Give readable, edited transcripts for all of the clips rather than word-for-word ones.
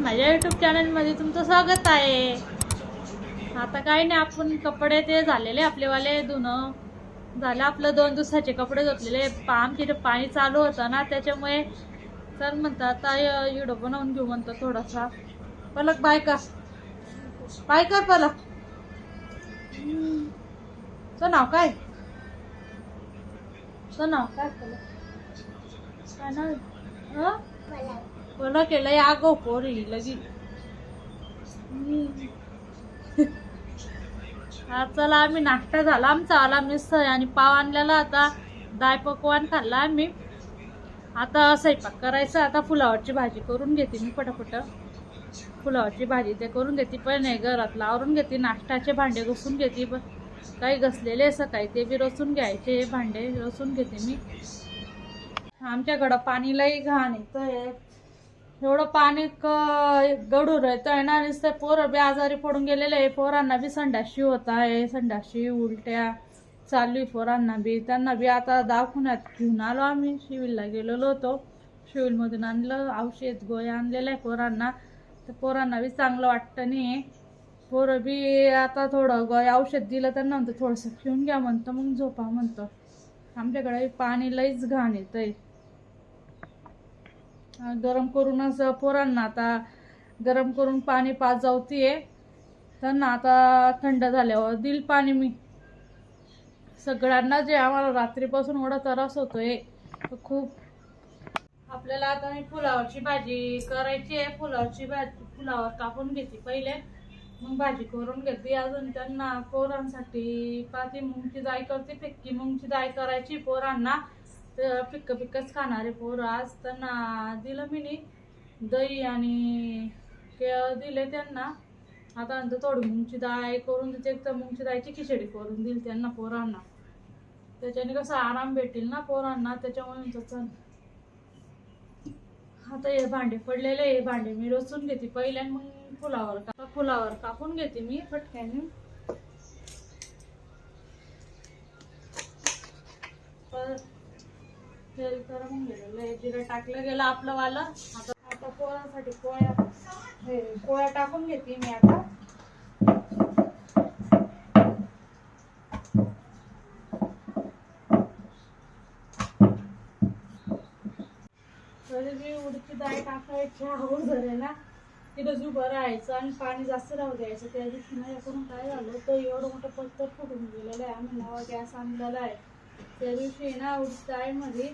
माझ्या युट्यूब चॅनलमध्ये तुमचं स्वागत आहे। आता काही नाही, आपण कपडे ते झालेले आपलेवाले धुणं झालं आपलं, 2 दिवसाचे कपडे धुतलेले। आमच्या पाणी चालू होतं ना, त्याच्यामुळे तर म्हणतात आता व्हिडिओ बनवून घेऊ म्हणतो थोडासा। पलक बायका बायका पलक तुझं नाव काय? तुझं नाव काय? पलक काय नाव? बोला केलं या गो पोरी लगी। चला आम्ही नाश्ता झाला आमचा, आला मिसळ आणि पाव आणलेला, आता डाळ पकवान खाल्ला आम्ही। आता स्वयंपाक करायचा, आता फुलावरची भाजी करून घेते मी पटापट। फुलावरची भाजी ते करून घेते, पण नाही घरातलं आवरून घेते, नाश्त्याचे भांडे घासून घेते, काही घसलेले सकाळी ते बी रसून घ्यायचे, भांडे रसून घेते मी। आमच्याकडं पाणी लई घाण येतंय, एवढं पाणी गडूर येतंय ना, नुसतं पोरं बी आजारी पडून गेलेले आहे। पोरांना बी संडाशी होत आहे, संडाशी उलट्या चालू आहे पोरांना बी। त्यांना बी आता दवाखान्यात घेऊन आलो आम्ही, सिव्हिलला गेलेलो होतो, सिव्हिलमधून आणलं औषध गोळ्या आणलेलं आहे पोरांना। तर पोरांना बी चांगलं वाटतं नाही, पोरं बी आता थोडं गोळ्या औषध दिलं त्यांना, म्हणतं थोडंसं पिऊन घ्या म्हणतं, मग झोपा म्हणतं। आमच्याकडे पाणी लईच घाण येतंय, गरम करूनच पोरांना आता गरम करून पाणी पाजावतीये त्यांना। आता थंड झाल्यावर दिल पाणी मी सगळ्यांना, जे आम्हाला रात्रीपासून एवढा त्रास होतोय खूप। आपल्याला आता मी फुलावरची भाजी करायची आहे, फुलावरची भाजी फुलावर कापून घेते पहिले, मग भाजी करून घेते। अजून त्यांना पोरांसाठी पाती मुंगची डाळ करते, फिक्की मुंगची डाळ करायची पोरांना, फिक्कच खाणारे पोरं। आज त्यांना दिलं मी दही आणि केळ दिले त्यांना, आता नंतर थोडी मुंगची डाळ करून देते, एक तर मुंगची डाळीची खिचडी करून दिली त्यांना पोरांना, त्याच्याने कसं आराम भेटेल ना पोरांना, त्याच्यामुळे चल। आता हे भांडे पडलेले, हे भांडे मी रचून घेते पहिले, मग फुलावर कापून घेते मी पटक्याने। तेल गरम गेलेलं आहे, जिरं टाकलं गेलं आपलं वालं। आता पोळ्यासाठी पोळ्या टाकून घेते मी आता। तरी मी उडीदची डाळ टाकायची अगोदर आहे ना, तिथं उभं राहायचं आणि पाणी जास्त राहू द्यायचं। त्या दिवशी माझ्याकडून काय झालं, तर एवढं मोठं पत्तर फुटून गेलेलं आहे, आम्ही नवा गॅस आणलेला आहे। त्या दिवशी ना उडीद डाळीमध्ये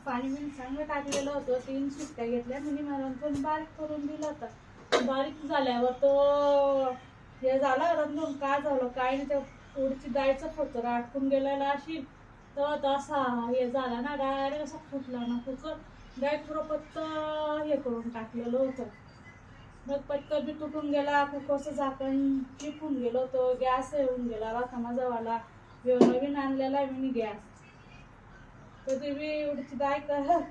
पाणी मी चांगलं टाकलेलं होतं, 3 शिट्ट्या घेतल्या मी, मला पण बारीक करून दिला होता। बारीक झाल्यावर तो हे झालं रंजून, काय झालं काय नाही, त्या उडीदची डाळीचं फुटर अटकून गेलेला अशी, तर तसा हे झाला ना, डायरेक्ट असा फुटला ना कुकर, डायरेक्ट पुरं पत्तर हे करून टाकलेलं होतं। मग पत्तर बी तुटून गेला, कुकरचं झाकण चिपून गेलं होतं, गॅस येऊन गेला होता माझावाला, नवीन आणलेला आहे मी गॅस। कधी बी उडीदची डाळ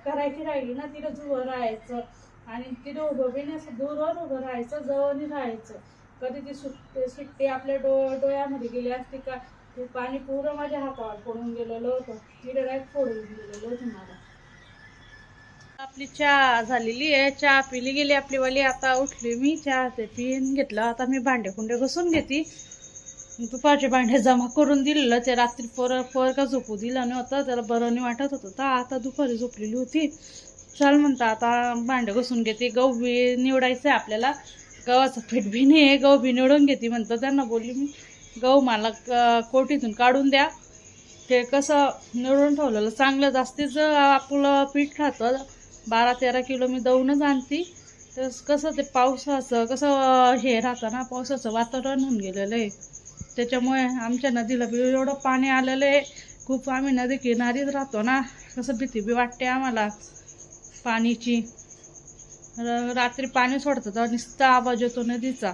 करायची राहिली ना, तिथं उभं राहायचं आणि तिथं उभं बी नाही, असं दूरवर उभं राहायचं, जवळ राहायचं। कधी ती शिट्टी आपल्या डोळ्यामध्ये गेली असती का, ते पाणी पुरं माझ्या हातावर पडून गेलेलं होतं, तिथं डायरेक्ट फोडून गेलेलं होतं मला। आपली चहा झालेली आहे, चहा पिली गेली आपली वाली। आता उठली मी, चहा ते पिऊन घेतलं, आता मी भांडे कुंडे घासून घेते। दुपारचे भांडे जमा करून दिलेलं, ते रात्री पोर का झोपू दिलं नव्हतं, त्याला बरं नाही वाटत होतं, तर आता दुपारी झोपलेली होती। चल म्हणता आता भांडे घासून घेते, गहू बी निवडायचं आहे आपल्याला, गव्हाचं पीठ बी नाही आहे, गहू बी निवडून घेते म्हणतं। त्यांना बोलली मी, गहू मला कोटीतून काढून द्या, ते कसं निवडून ठेवलेलं चांगलं, जास्तीच आपलं पीठ राहतं, 12-13 किलो मी दळूनच आणते। तर कसं ते पावसाचं कसं हे राहतं ना, पावसाचं वातावरण होऊन गेलेलं आहे, त्याच्यामुळे आमच्या नदीला बी एवढं पाणी आलेलं आहे खूप। आम्ही नदी किनारीच राहतो ना, कसं भीती बी वाटते आम्हाला पाणीची, रात्री पाणी सोडतं तर नुसता आवाज येतो नदीचा।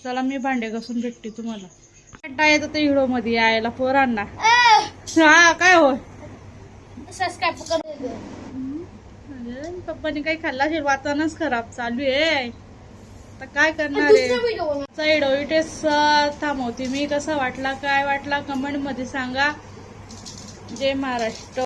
चला मी भांडे घासून भेटते तुम्हाला। कंटाळा येतो ते व्हिडिओमध्ये यायला पोरांना। हा काय होय, पप्पाने काही खाल्ला असेल, वातावरणच खराब चालू आहे, आता काय करणार आहे। व्हिडिओ इथेच थांबवते मी, कसा वाटला काय वाटला कमेंट मध्ये सांगा। जय महाराष्ट्र।